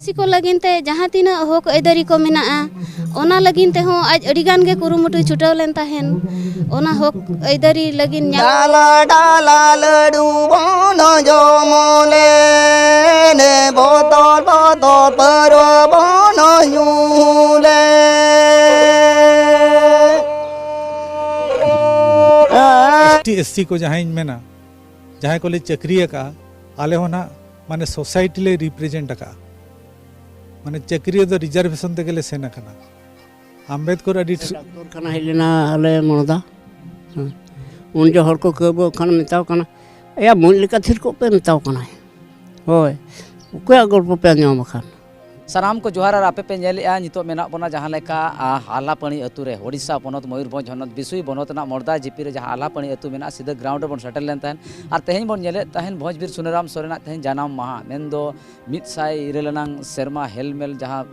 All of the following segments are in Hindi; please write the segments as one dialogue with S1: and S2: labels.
S1: सिको लगिन ते जहाँ तीना हक अयदारी को मेनाआ ओना लगिन ते हो आज अडिगान गे कुरुमुटु छुटाव लेन ताहेन ओना हक अयदारी लगिन
S2: डाला डाला लडू बोनो जो मोले ने बोतल बोतल परो बोनो यूले
S3: एसटी को जहाँ मेना जहाँ को चक्री का आले होना माने सोसाइटी ले रिप्रेजेंट का माने चक्री दो रिजर्वेशन ते गेले सेना कना आम्बेडकर अडी
S4: डॉक्टर कना हेलेना आले मनदा उन जो हर को कबो खान मिताव कना या मूल लेका थिर को पे मिताव कना होय उकया गल्प पे ᱧᱟᱢ खान
S5: सानाम को जोहार और आपे पे नेलेआ नितो मेना बना जहाँ लेका आलापणी अतु रे ओडिशा बनत मयूरभंज हनत बिसुई बनत ना मर्दा जीपी रे जहाँ आलापणी अतु मेना सीधा ग्राउंड बन सेटल लेन तहन और तेहेन बन नेले तहन भोजबीर सुनेराम सोरेना तहन जानाम महा मेनदो 100 सेरमा हेलमेल जहाँ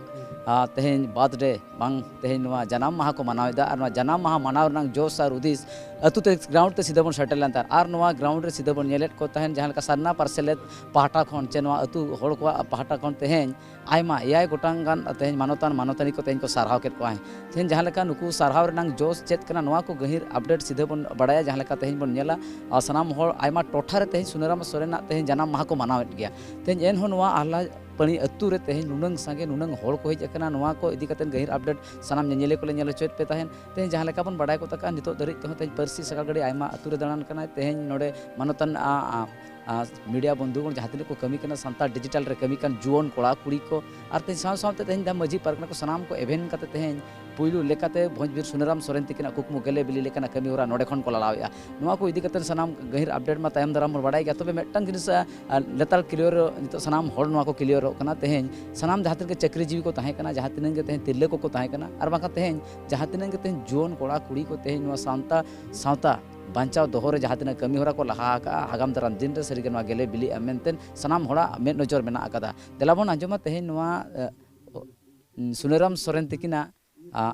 S5: तेहेन बर्थडे बांग तेहेन जानाम महा को मनावेदा और जानाम महा मनाव रंग जोश और उदिस अतु ते ग्राउंड ते सीधा बन सेटल लेन तहन और ग्राउंड रे सीधा बन नेलेट को तहन जहाँ लेका सरना पार्सेलेट पहाटा खन चे अतु होड़ को पहाटा खन तेहेन आयमा एयाय गोटांग गान तेहेन मानोतान मानोतानी को तेहेन को सारहाव केत को आय तेहेन जहाँ लेका नुकु सारहाव रंग जोश चेत कना नवा को गहिर अपडेट सीधे बन बड़ाया जहाँ लेका तेहेन बन नेला सनाम होड़ आयमा टोठा रे तेहेन सुनेराम सोरेना तेहेन जानाम महा को मनावेत गया तेहेन एन हो नवा आला पणी अतु रे तेहेन नुनंग संगे नुनंग होड़ को हेज कना नवा को इदी कतेन गहिर अपडेट सनाम नेले को नेल चोत पे तहन तेहेन जहाँ लेका बन बड़ाय को तका नितो दरित तो तेहेन परसी सका गड़ी आयमा अतु रे दाणान कना तेहेन नोडे मानोतान मीडिया बंधुगण जहाँ तीन को कमी करना सानतार डिजिटल रे कमी कान जुआन कोड़ा कुड़ी को और तेज साथ तेज मजी पार्कना को सामान को एवेन करते तेज पुलू लेकाते भोजबीर सुनेराम सोरेन तिकिना कुकमु गेले बिली लेकाना कमी होरा नोडे खन को लड़ावेआ नोआ को इदी करते सामान गहिर अपडेट मा तायम दाराम बड़ाई गया तबे मेटन जिनिस लेताल क्लियर नितो सामान होड़ नोआ को क्लियर होना तेज सामान जहाँ तीन के चक्री जीवी को ताहे कना जहाँ तीन के तेज तिरले को ताहे कना और बाका तेज जहाँ तीन के तेज जुआन कोड़ा कुड़ी को तेज नोआ सानता सावता बांचाव दोहरे जहाँ तीन कमी होरा को लहा का आगाम दाराम दिन रे सरी के गेले बिली मेनतेन सानाम होड़ा मेद नजर मेना अकादा देलाबन आंजमा तेहेन नोआ सुनेराम सोरेन तिकिना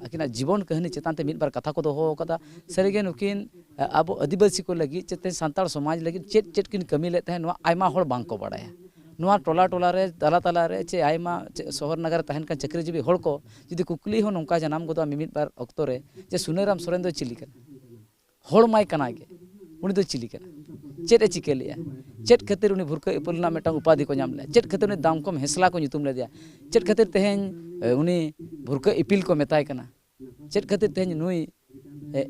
S5: अकिना जीवन कहानी चेतान ते मिद बार कथा को दोहो कदा सरीगे नुकिन अब आदिवासी को लगी चेते सांताल समाज लगी चेत चेत किन कमी लेते हैं नोआ आयमा होड़ बांग को बड़ाया नोआ टोला टोला रे तला तला रे चे आयमा शहर नगर तहन का चक्री जीवी होड़ को जुदी कुकली हो नोंका जनाम गोदा मिमिद बार अक्तो रे जे सुनेराम सोरेन दो चिली कना होड़ माय कना गे उनी दो चिली कना चेत ए चिके लिया चेत खातिर उनी भुरका इपुलना मेटा उपाधि को नाम ले चेत खातिर उनी दाम कम हेसला को nyutum ले दिया चेत खातिर तेहेन उनी भुरका इपिल को मेताय कना चेत खातिर तेहेन नुई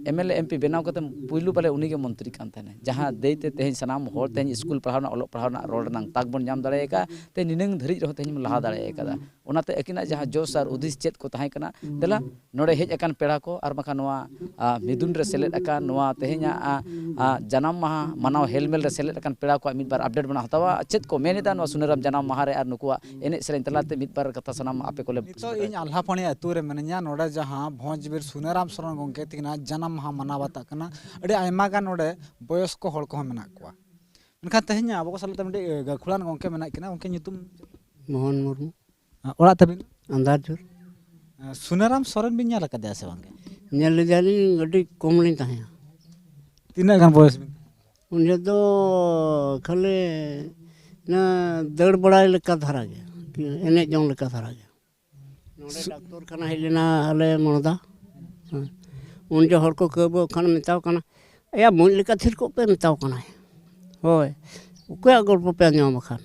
S5: एमएलए एमपी बनाव कते पुइलू पाले उनी के मंत्री कान तने जहां देते तेहेन सनाम होड़ तेहेन स्कूल पढ़ावना ऑलोग पढ़ावना रोड नंग ताक बन नाम दाड़ेका ते निनंग धरिज रहो तेहेन लहा दाड़ेका ओनाते अकिना जहां जोश और उदिस चेत को ताहे कना देला नोडे हेज अकान पेड़ा को और बका नोआ मिदुन रे सेलेट अकान नोआ तेहेना जनाम महा मनाव हेलमेल रे सेलेट अकान पेड़ा को मिद बार अपडेट बना हतावा चेत को मेनेदा नोआ सुनेराम जनाम महा रे और नुकुआ एने सेरेन तलाते मिद बार कथा सनाम आपे कोले
S6: तो इन आल्हापणी अतु रे मनन्या नोडे जहां भोजबीर सुनेराम सोरेन गोंके तिकना जनाम महा मनावता कना अडे आयमा गान नोडे बयस को होड़ को मेना कोआ मेनखान तेहेन्या अबो को सालते मिडे गखुलान गोंके मेना किना उनके nyutum
S4: मोहन मुर्मू
S6: ओड़ा तबिन
S4: अंदाजूर
S6: सुनेराम सोरेन बिन ᱧᱮᱞ कदे से बांगे
S4: नेल जाली गडी कोमली ताहे
S6: तीना गान बयस बिन
S4: उन दो खाले ना दड़ बड़ा लेका धरा गया एने जों लेका धरा गया नोडे डॉक्टर कना हेलेना आले मनदा उन जो हर को कबो खान मिताव कना या मूल लेका थिर को पे मिताव कना होय उकया गल्प पे ᱧᱟᱢ खान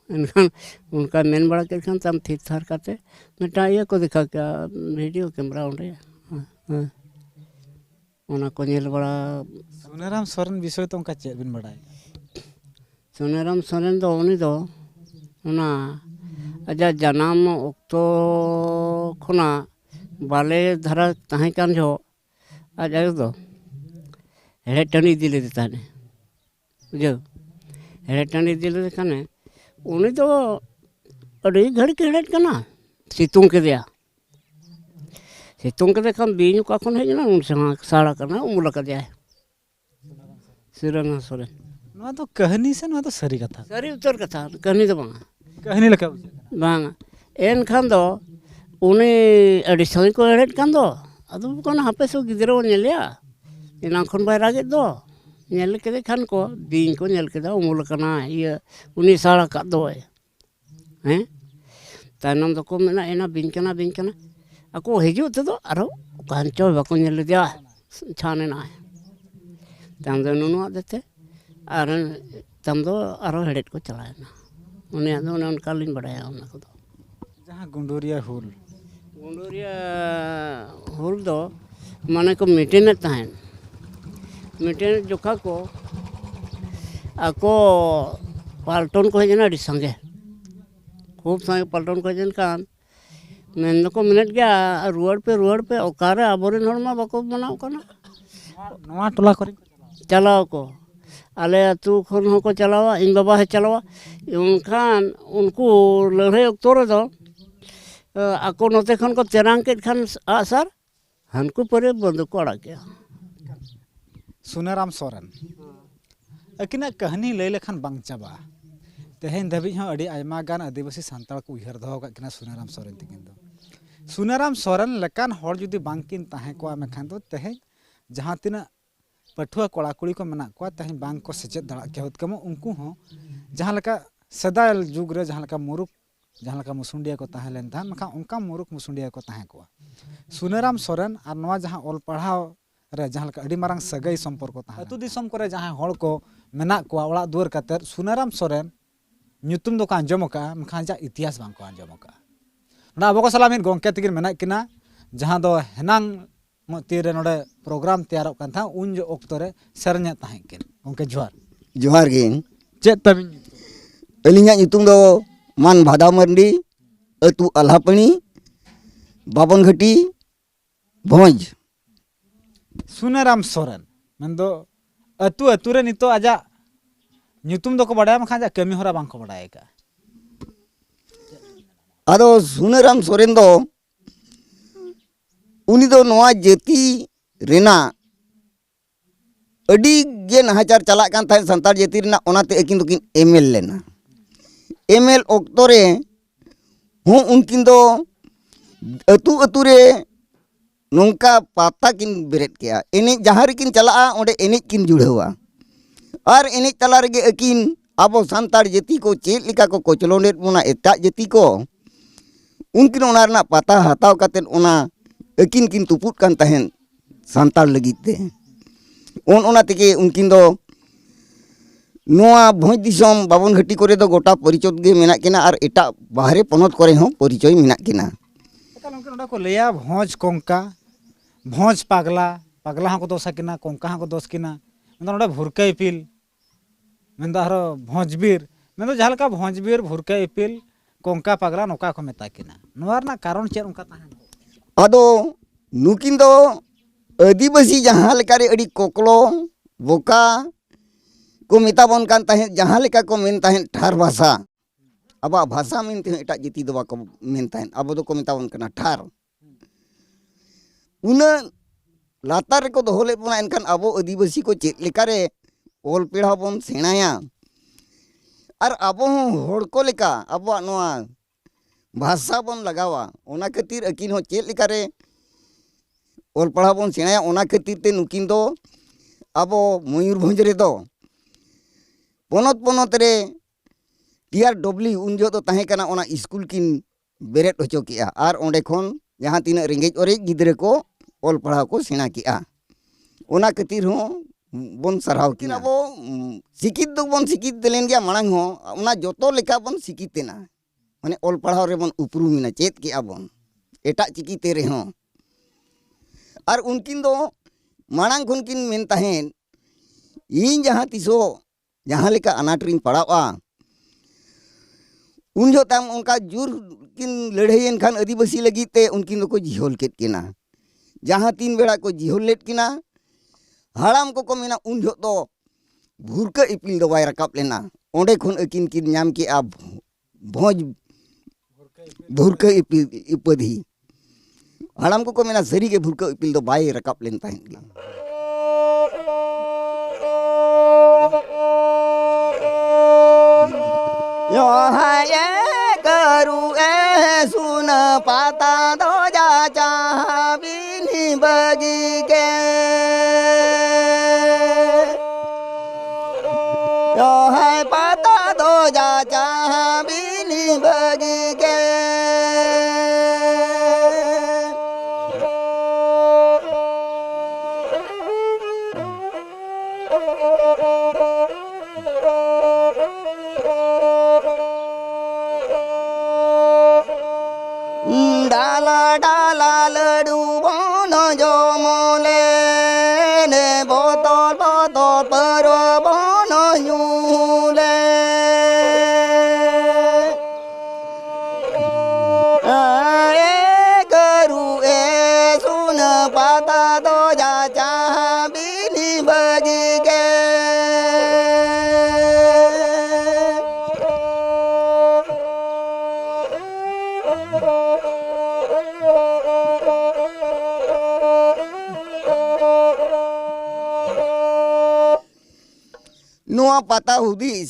S4: इनखान उनका मेन बड़ा के खान तम थिर थार करते मिटा ये को दिखा क्या वीडियो कैमरा उंडे ओना को नेल बड़ा
S6: सुनेराम सोरेन विषय तो उनका चेत बिन बड़ाय
S4: सुनेराम सोरेन दो उनी दो ओना अजा जनाम ओक्तो खोना बाले धरा ताहे कान जो आज आयो दो हेड़े टनी दिले देता ने बुझो हेड़े टनी दिले कने उनी तो अड़ी घड़ी के हेड़े कना सितुंग के दिया सितुंग के देखा बीन का कोन है ना उन संग साड़ा करना उमुला कर दिया सुरेन सोरेन
S6: नोआ तो कहानी से नोआ तो सरी कथा
S4: सरी उत्तर कथा कहानी तो बांगा
S6: कहानी लका
S4: बांगा एन खान दो उनी अड़ी सही को हेड़े कान दो अदो कोना हापे सो गिदरो नेलिया इना खन बाय रागे दो नेल के खान को बीन को नेल के दा उमुल कना ये उनी साड़ा का दो हैं तायनम दको मेना एना बिन कना ako hiju tedo aro kancho bako nyel dia chane na tamdo nunu adete ar tamdo aro hedet ko chalana une ado on kalin badaya ona ko
S6: जहाँ गुंडोरिया
S4: hul do mane ko meeting tahen meeting jokha ko ako palton ko hejena di sange खूब संगे पलटन को जन कान मेन को मिनट गया रोड पे ओकारे आबोरेन हरमा बको बनाव कना
S6: नवा टोला करे
S4: चलाओ को आले अतु खन हो को चलावा इन बाबा है चलावा उनखान उनको लड़े ओक्तोर दो आको नोते खन को तेरांग के खन आसर हनको परे बंद को अड़ा गया
S6: सुनाराम सोरेन अकिना कहानी लय लेखन बांग चाबा तेहेन धाबी हाँ अड़ी आयमा गान आदिवासी सान्ताल को उयहर दहो किना सुनाराम सोरेन तकिन दो सुनाराम सोरेन लेकान हर जुदी बांकिन ताहे को मेखान दो तेहेन जहाँ तिना पठुआ कोड़ा कुड़ी को मेना को तेहेन बांग को सेचेद दड़ा के होत कमो उनको हो जहाँ लका सदाय जुग रे जहाँ लका मुरुक जहाँ लका मुसुंडिया को ताहे लेन था मखा उनका मुरुक मुसुंडिया को ताहे को सुनाराम सोरेन और नवा जहाँ ओल पढ़ाव रे जहाँ लका अड़ी मारंग सगाई संपर्क को ताहे अतु दिसम करे जहाँ हर को मेना को ओड़ा दुआर कातर Sunaram Soren nyutum do kan anjom ka mkhan ja इतिहास बांग को anjom का ना अब को सलामिन गोंके तकिन मेना किना जहां दो हेनांग तीरे नोडे प्रोग्राम तैयार कान था उन जो ओक्तो रे सरन्या ताहे किन गोंके
S2: जोहार गिन
S6: चेत तबिन
S2: अलिंगा nyutum do man bhada mandi atu alhapani babon घटी भोज
S6: सुनाराम सोरेन मेंदो अतु रे नितो आजा nyutum do ko badaya mkhan ja kami hora bang ko badaya ka
S2: ado Sunaram Soren दो उनी दो नवा जेती रेना अडी गे नहाचार चला कान थाय संताल जेती रेना ओनाते एकिन दोकिन एमएल लेना एमएल ओक्तो रे हूँ उनकिन दो अतु रे नोंका पाता किन बेरेट किया एने जहाँ रेकिन चला ओंडे एने किन जुड़ेवा और एने तला रेगे अकिन अब सान्ताड़ जाति को चेक लिका को कोचलोनेट बोना एटा जाति को उनकिन ओना रना पाता हताव कातेन ओना अकिन किन तुपुट कान तहेन सान्ताड़ लगिते ओना तेगे उनकिन दो नोआ भोज दिसम बाबन घटी करे दो गोटा परिचय गे मेना किना और एटा बाहरे पनत करे हो परिचय मेना किना
S6: एकाल उनकिन ओडा को लेया भोज कोंका भोज पागला पागला को दोसा किना कोंका को दोस किना मेंदो ओडा भुरका इपिल मेंदो हरो भोजबीर मेंदो जहालका भोजबीर भुरका इपिल कोंका पागला नोका को मेता किना नोरना कारण चेर उनका ताहेन
S2: अदो नुकिन दो आदिवासी जहाँ लेकारे अड़ी कोकलो बोका को मेताबन कान ताहेन जहाँ लेका को मेन ताहेन ठार भाषा अब भाषा मेन ते एटा जिति दो बाको मेन ताहेन अब दो को मेताबन कना ठार उना लातार को दोहले बना एनखान अब आदिवासी को चेक लेकारे ओल पेड़ा बन सेणाया और अब हड़ को लेका अब नोआ भाषा बन लगावा ओना खातिर अकिन हो चेक लेकारे ओल पढ़ा बन सेणाया ओना खातिर ते नुकिन दो अब मयूरभंज रे दो पनत रे TRW उन जो तो ताहे कना ओना स्कूल किन बेरेट होचो किया और ओंडे खन जहाँ तीना रेंगेज ओरे गिद्रे को ओल पढ़ा को सेणा किया ओना खातिर हो बन सराव किना अब सिकित दो बन सिकित देलेन गया मांग हो ओना जोतो लेका बन सिकितेना माने ओल पढ़ाव रे बन उपरूमिना चेत किया बन एटा चिकिते रे हो और उनकिन दो मांग खन किन मेन ताहेन इन जहाँ तिसो जहाँ लेका अनाट रिन पड़ावा उन जो ताम उनका जुर किन लड़ाईन खान आदिवासी लगी ते उनकिन दो को जिहोल केत किना जहाँ 3 बेड़ा को जिहोल लेट किना हाड़ाम को मेना उन जो तो भुरका इपिल दो बाय रकाब लेना ओंडे खन अकिन किन नाम के अब भोज भुरका इपदी हाड़ाम को मेना सरी के भुरका इपिल दो बाय रकाब लेन ताहेन गे यो हाय करू ए सुन पाता दो जा चाह बिनी बगी के यो है पाता दो जा चाह बिनी बगी के डाला डाला लड्डू बोनो जो मोले ने बोतल बोतल पर बोनो यूले करू ए सुन पाता दो जा चाह बिनी बजी के नुआ पाता हुदिस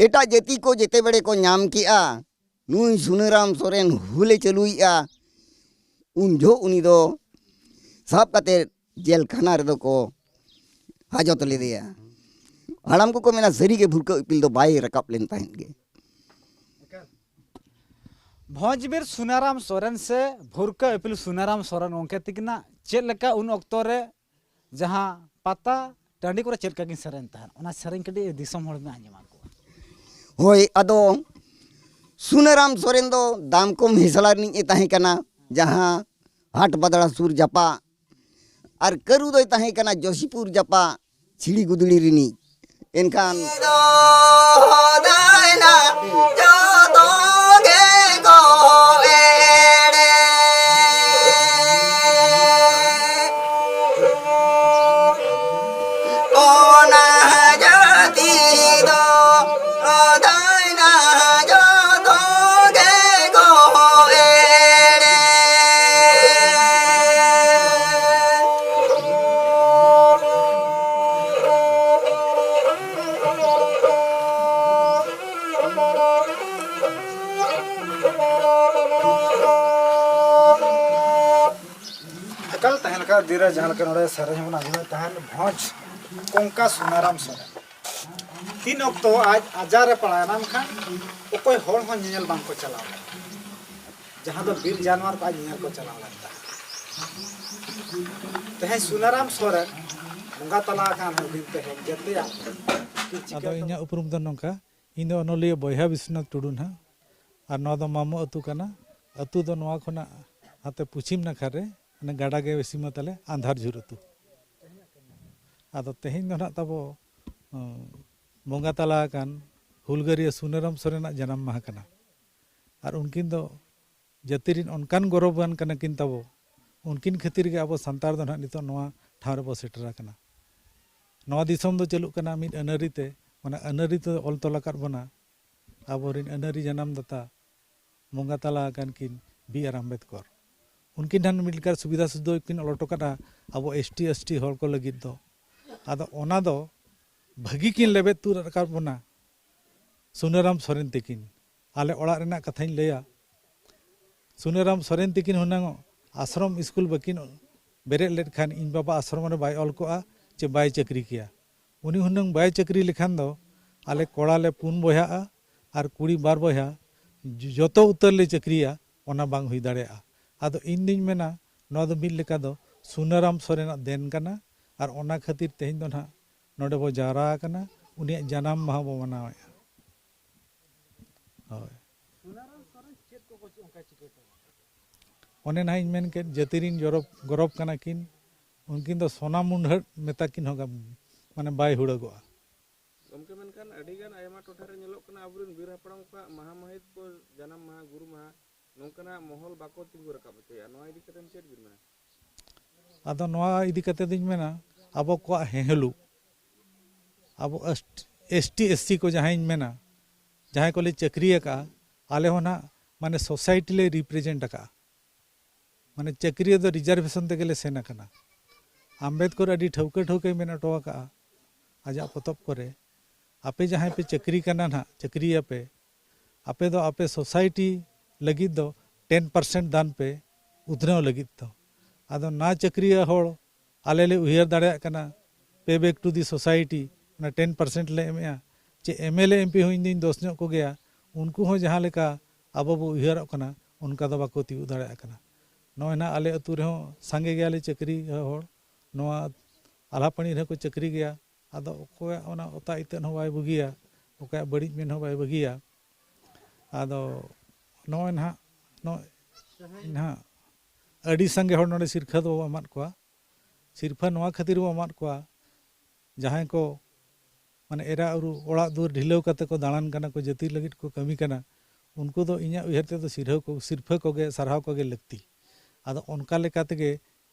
S2: एटा जेती को जेते बड़े को नाम किया नुई सुनेराम सोरेन हुले चलुईआ उन जो उनी दो साब कते जेल खाना रे दो को हाजत ले दिया हड़ाम को मेना सरी के भुरका इपिल दो बाई रकाब लेन ताहन गे
S6: भोजबीर सुनाराम सोरेन से भुरका इपिल सुनाराम सोरेन उनके तिकना चेक लेका उन ऑक्टो रे जहां पाता टांडी को चेक कागिन सेरेन तहन ओना सेरेन कडी दिसम होड़ में आंजमा को
S2: होय अदो सुनाराम सोरेन दो दाम को हिसला नि ताहे कना जहां हाट बदड़ा सुर जपा और करू दो ताहे कना जोशीपुर जपा छिड़ी गुदड़ी रिनी एनखान
S6: कल तहन का धीरे जहां के नोड़े सरे बन आजमे तहन भोज कोंका सुनाराम सोरेन तीन ऑक्टो आज आजार पड़ा नाम खान ओकोय होड़ हो नियल बांग को चलाव जहां दो बीर जानवर का नियल को चलाव लगता तहे सुनाराम सोरेन बंगा तला खान हो बिनते है जतिया
S3: अदो इन्या उपरुम दो नोंका इन दो अनोलिया बयहा विश्वनाथ टुडू ना और नवा दो मामू अतु कना अतु दो नवा खना हाते पुछिम नाखा रे ने गाड़ा के सीमा तले आंधार झुर अतु आदो तेहिन दो ना तबो बंगा तला कान हुलगरिया सुनाराम सोरेना जन्म माह कना और उनकिन दो जातिरिन उनकान गौरवान कना किन तबो उनकिन खातिर के अब संतार दो ना नितो नवा ठाव रे बो सेटरा कना नवा दिसम दो चलुक कना मिद अनरी ते माने अनरी तो ऑल तोला कर बना आबोरिन अनरी जन्म दाता बंगा तला कान किन बी आर अम्बेडकर उनकिन ठान मिलकर सुविधा सुदो किन ऑलटो कना अब एसटी एसटी हर को लगित दो आदो ओना दो भागी किन लेबे तुर रकार बना सुनाराम सोरेन तकिन आले ओड़ा रेना कथाइन लैया सुनाराम सोरेन तकिन हुनांग आश्रम स्कूल बकिन बेरे लेट खान इन बाबा आश्रम रे बाय ऑल कोआ चे बाय चाकरी किया उनी हुनांग बाय चाकरी लेखान दो आले कोड़ा ले पुन बया और कुड़ी बार बया जतो उतर ले चाकरिया ओना बांग हुई दाड़ेया आदो इन दिन मेना नवा दो मिल लेका दो सुनाराम सोरेना देन कना और ओना खातिर तेहिन दो ना नोडे बो जावरा कना उनिया जन्म माह बो मनावे होय ओने ना इन मेन के जतिरिन गौरव कना किन उनकिन दो सोना मुंडहट मेता किन होगा माने बाय हुड़गोआ
S7: गमके मेनखान अडिगान आयमा टोठारे नेलोक कना आबुरिन बीर हापड़ाम का महामहित को जन्म माह गुरु माह नोंकना महल बाको तिंगु रकाब होया नोआ इदी कतेम चेड बिन मेना
S3: आदो नोआ इदी कते दिन मेना आबो को हेहलु अब एसटी एससी को जहाँ मेना जहाँ को ले चाकरी का आले होना माने सोसाइटी ले रिप्रेजेंट का माने चाकरी दो रिजर्वेशन ते गेले सेना कना अम्बेडकर अडी ठौके ठौके मेना टोवा का आजा पतब करे आपे जहाँ पे चाकरी कना ना चाकरी आपे दो आपे सोसाइटी लगित दो 10% दान पे उतरव लगित दो आदो ना चाकरी होड़ आले ले उहियर दाड़े कना पे बैक टू दी सोसाइटी 10% ले एमया चे एमएलए एमपी हो इन दोष ᱧᱚᱜ को गया उनको हो जहाँ लेका अब बो उहियर कना उनका दो बाको तिउ दाड़े कना नोय ना आले अतु रे हो संगे गया ले चाकरी होड़ नोआ आलापणी रे को चाकरी गया आदो कोया ओना ओता इतन हो बाय बगिया ओका बड़ी मेन हो बाय बगिया आदो नोय ना नो ᱱᱟᱦᱟᱜ ᱟᱹᱰᱤ ᱥᱟᱸᱜᱮ ᱦᱚᱲ ᱱᱚᱰᱮ ᱥᱤᱨᱯᱷᱟᱹ ᱫᱚ ᱮᱢᱟᱫ ᱠᱚᱣᱟ ᱥᱤᱨᱯᱷᱟᱹ ᱱᱚᱣᱟ ᱠᱷᱟᱹᱛᱤᱨ ᱵᱚ ᱮᱢᱟᱫ ᱠᱚᱣᱟ ᱡᱟᱦᱟᱸᱭ ᱠᱚ ᱢᱟᱱᱮ ᱮᱨᱟ ᱩᱨᱩ ᱚᱲᱟᱜ ᱫᱩᱣᱟᱹᱨ ᱰᱷᱤᱞᱟᱹᱣ ᱠᱟᱛᱮ ᱠᱚ ᱫᱟᱬᱟᱱ ᱠᱟᱱᱟ ᱠᱚ ᱡᱟᱹᱛᱤ ᱞᱟᱹᱜᱤᱫ ᱠᱚ ᱠᱟᱹᱢᱤ ᱠᱟᱱᱟ उनको दो इᱧᱟᱹᱜ ᱩᱭᱦᱟᱹᱨ ᱛᱮᱫᱚ ᱥᱤᱨᱯᱷᱟᱹ ᱠᱚᱜᱮ ᱥᱟᱨᱦᱟᱣ ᱠᱚᱜᱮ ᱞᱟᱹᱠᱛᱤ ᱟᱫᱚ ᱚᱱᱠᱟ ᱞᱮᱠᱟ ᱛᱮᱜᱮ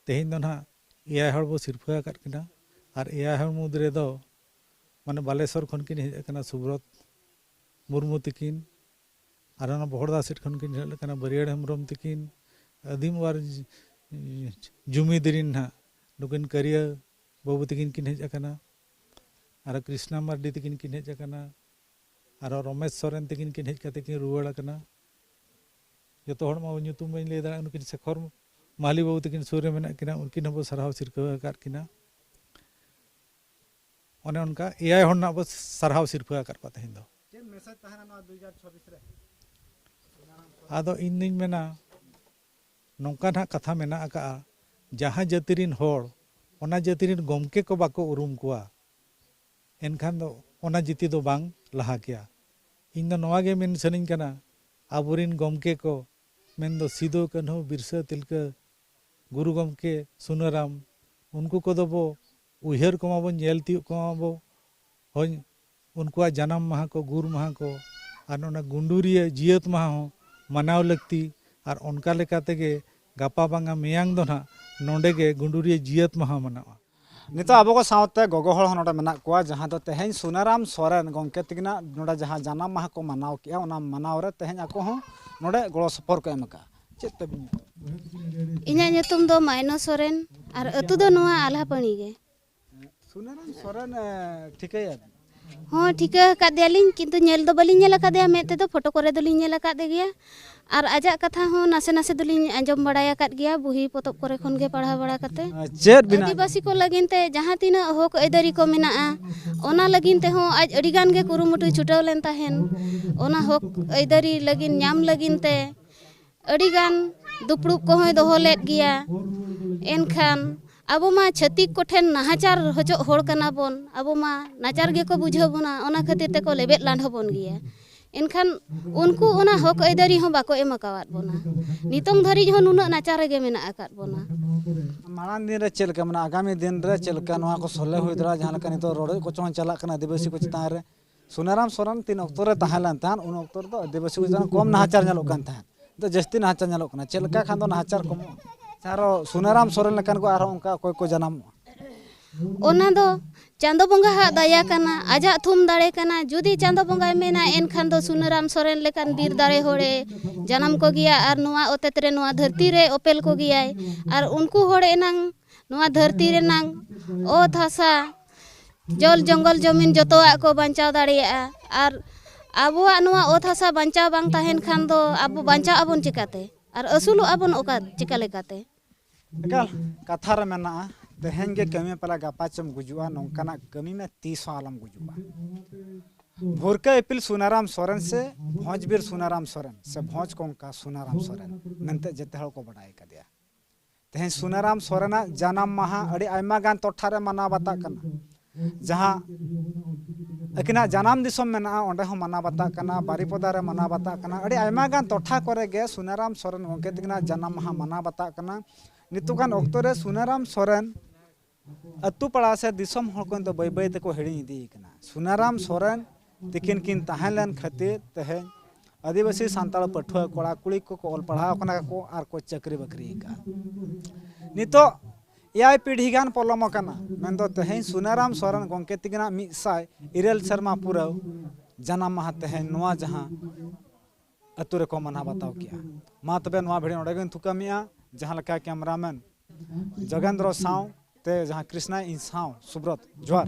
S3: ᱛᱮᱦᱮᱧ ᱫᱚ ᱱᱟᱦᱟᱜ 7 ᱦᱚᱲ ᱵᱚ ᱥᱤᱨᱯᱷᱟᱹ ᱟᱠᱟᱫ ᱠᱤᱱᱟ ᱟᱨ 7 ᱦᱚᱲ ᱢᱩᱫᱽ ᱨᱮᱫᱚ ᱢᱟᱱᱮ ᱵᱟᱞᱮᱥᱚᱨ ᱠᱷᱚᱱ ᱠᱤᱱ ᱦᱮᱡ ᱟᱠᱟᱱᱟ ᱥᱩᱵᱨᱚᱛ ᱢᱩᱨᱢᱩ ᱛᱤᱠᱤᱱ ᱟᱨ ᱚᱱᱟ ᱵᱚᱦᱚᱲᱫᱟ ᱥᱮᱫ ᱠᱷᱚᱱ ᱠᱤᱱ ᱦᱮᱡ ᱟᱠᱟᱱᱟ ᱵᱟᱹᱨᱭᱟᱹᱲ ᱦᱮᱢᱵᱨᱚᱢ ᱛᱤᱠᱤᱱ ᱟᱹᱫᱤᱢ ᱚᱣᱟᱨ ᱡᱩᱢᱤᱫ ᱨᱤᱱ ᱱᱟᱦᱟᱜ ᱱᱩᱠᱤᱱ ᱠᱟᱹᱨᱤᱭᱟᱹ ᱵᱟᱹᱵᱩ ᱛᱤᱠᱤᱱ ᱠᱤᱱ ᱦᱮᱡ ᱟᱠᱟᱱᱟ ᱟᱨ ᱠᱨᱤᱥᱱᱟ ᱢᱟᱨᱰᱤ ᱛᱤᱠᱤᱱ ᱠᱤᱱ ᱦᱮᱡ ᱟᱠᱟᱱᱟ ᱟᱨ ᱨᱚᱢᱮश ᱥᱚᱨᱮᱱ ᱛᱤᱠᱤᱱ ᱠᱤᱱ ᱦᱮᱡ ᱠᱟᱛᱮ ᱠᱤᱱ ᱨᱩᱣᱟᱹᱲ ᱟᱠᱟᱱᱟ ᱡᱚᱛᱚ ᱦᱚᱲ ᱢᱟ ᱧᱩᱛᱩᱢ ᱵᱟᱹᱧ ᱞᱟᱹᱭ ᱫᱟᱲᱮᱭᱟᱜᱼᱟ ᱱᱩᱠᱤᱱ ᱥᱮᱠᱷᱚᱨ ᱢᱟᱦᱞᱤ ᱵᱟᱹᱵᱩ ᱛᱤᱠᱤᱱ ᱥᱩᱨ ᱨᱮ ᱢᱮᱱᱟᱜ ᱠᱤᱱᱟ ᱩᱱᱠᱤᱱ ᱦᱚᱸᱵᱚ ᱥᱟᱨᱦᱟᱣ ᱥᱤᱨᱯᱷᱟᱹ ᱟᱠᱟᱫ ᱠᱤᱱᱟ ᱚᱱᱮ ᱚᱱᱠᱟ 7 ᱦᱚᱲ ᱱᱟᱜ ᱵᱚ ᱥᱟᱨᱦᱟᱣ ᱥᱤᱨᱯᱷᱟᱹ ᱟᱠᱟᱫ ᱠᱚᱣᱟ ᱛᱮᱦᱮᱧ ᱫᱚ
S6: ᱪᱮᱫ ᱢᱮᱥᱮᱡ ᱛᱟᱦᱮᱱᱟ ᱱᱚᱣᱟ 2026 ᱨᱮ
S3: ᱟᱫᱚ ᱤᱧ ᱫᱩᱧ ᱢᱮᱱᱟ ᱱᱚᱝᱠᱟ ᱱᱟᱜ ᱠᱟᱛᱷᱟ ᱢᱮᱱᱟᱜ ᱟᱠᱟᱜᱼᱟ ᱡᱟᱦᱟᱸ ᱡᱟᱹᱛᱤ ᱨᱤᱱ ᱦᱚᱲ ᱚᱱᱟ ᱡᱟᱹᱛᱤ ᱨᱤᱱ ᱜᱚᱢᱠᱮ ᱠᱚ ᱵᱟᱠᱚ ᱩᱨᱩᱢ ᱠᱚᱣᱟ ᱮᱱᱠᱷᱟन ᱫᱚ ᱚᱱᱟ ᱡᱟᱹᱛᱤ ᱫᱚ ᱵᱟᱝ ᱞᱟᱦᱟ ᱠᱮᱭᱟ ᱤᱧ ᱫᱚ ᱱᱚᱣᱟ ᱜᱮ ᱢᱮᱱ ᱥᱟᱱᱟᱧ ᱠᱟᱱᱟ ᱟᱵᱚᱨᱤᱱ ᱜᱚᱢᱠᱮ ᱠᱚ ᱢᱮᱱᱫᱚ ᱥᱤᱫᱩ ᱠᱟᱹᱱᱦᱩ ᱵᱤᱨᱥᱟᱹ ᱛᱤᱞᱠᱟᱹ गुरु गमके सुनाराम उनको कदो बो उयहर को माबो नेल तियुग को माबो होय उनकुआ जन्म माहा को गुर माहा को आर ओना गुंडूरिया जियत माहा हो मनाव लगती आर उनका लेका तेगे गापा बांगा मेयांग दो ना नोंडे गे गुंडूरिया जियत माहा मनावा
S6: नितो आबो को सावते गोगो हळ नोडे मेना कोआ जहां दो तेहेन सुनाराम सोरेन गंके तिगना नोडे जहां जन्म माहा को मनाव किया ओना मनाव रे तेहेन आको हो नोडे गळो सपोर को एमका चेत पे
S1: इन्या nyutum do माइनो सोरेन और अतु दो नोआ आल्हा पानी गे
S6: सुनाराम सोरेन ठिकैया
S1: हाँ ठिका कादियालिन किंतु नेल दो बलिन नेला कादिया मेते दो फोटो करे दोलिन नेला कादे गिया और आजा कथा हो नासे नासे दोलिन आंजम बड़ाया काद गिया बुही पोतब करे खन गे पढ़ा बड़ा कते
S6: चेत बिना
S1: आदिवासी को लगिन ते जहां तीना हक अयदारी को मेनाआ ओना लगिन ते हो आज अडिगान गे कुरुमुटु छुटाव लेन ताहेन ओना हक अयदारी लगिन ᱧᱟᱢ लगिन ते अडिगान दुपड़ुब को होय दोहो लेद गिया एनखान अब मा छतिक को ठेन नाहाचार हजो होड़ कना बोन अब मा नाचार गे को बुझाव बोना ओना खातिर ते को लेबेद लांढ बोन गिया एनखान उनको ओना हक अयदारी हो बाको एम अकावात बोना नितोंग धरी हो नुना नाचार गे मेना आकात बोना
S6: मारान दिन रे चेलका मना आगामी दिन रे चेलका नोआ को सोले होय दरा जहां लका नितो रोड को चोन चला कना आदिवासी को चितान रे सुनाराम सोरेन तीन अक्तर रे ताहेलान तान उन अक्तर दो आदिवासी को जन कम नाहाचार ñalok kan tahan तो जस्ती नाहाचार ñalok kana चेलका खान दो नाहाचार कम चारो सुनाराम सोरेन लकान को आरो उनका कोई को जन्म
S1: ओना दो चांदो बंगा हा दया कना आजा थुम दाड़े कना जुदी चांदो बंगा मेना एनखान दो सुनाराम सोरेन लेकान बीर दाड़े होड़े जन्म को गिया और नुआ ओतेत रे नुआ धरती रे ओपेल को गियाय और उनको होड़े नांग नुआ धरती रे नांग ओ थासा जल जंगल जमीन जतोआ को बचाव दाड़िया और आबुआ नुआ ओत हासा बचाव बांग ताहेन खान दो आबु बचाव आबन चिकाते और असुलो आबन ओका चिका लेकाते
S6: एकाल कथा रे मेना तेहेन गे कमी पला गापाचम गुजुआ नोंकाना कमी में 30 आलम गुजुआ भोरका एपिल सुनाराम सोरेन से भोजबीर सुनाराम सोरेन से भोज कोंका सुनाराम सोरेन मेनते जते हळ को बडाय कदिया तेहेन सुनाराम सोरेना जन्म माहा अडी आयमा गान टोठारे मना बाता कना जहां अकिना जन्म दिसम मेना ओंडे हो मना बाता कना बारीपदा रे मना बाता कना अडी आयमा गान टोठा करे गे सुनाराम सोरेन गंके तिगना जन्म माहा मना बाता कना नितुकान अक्तरे सुनाराम सोरेन अतु पड़ा से दिसम हळ को तो बै बै तको हेडी इदी कना सुनाराम सोरेन तिकिन किन ताहेलन खातिर तहे आदिवासी सांताल पठुआ कोड़ा कुड़ी को ऑल पढ़ाव कना को आर को चाकरी बकरी का नितो एआई पीढ़ी गान पलम कना मेंदो तहे सुनाराम सोरेन गंके तिगना 100 शर्मा पुरव जन्म माह तहे नोआ जहां अतु रे को मना बताव किया मा तबे नोआ भिडी ओडे गन थुकामिया जहां लका कैमरामैन जगेंद्र साव ते जहां कृष्णा इन साव सुब्रत जोहार।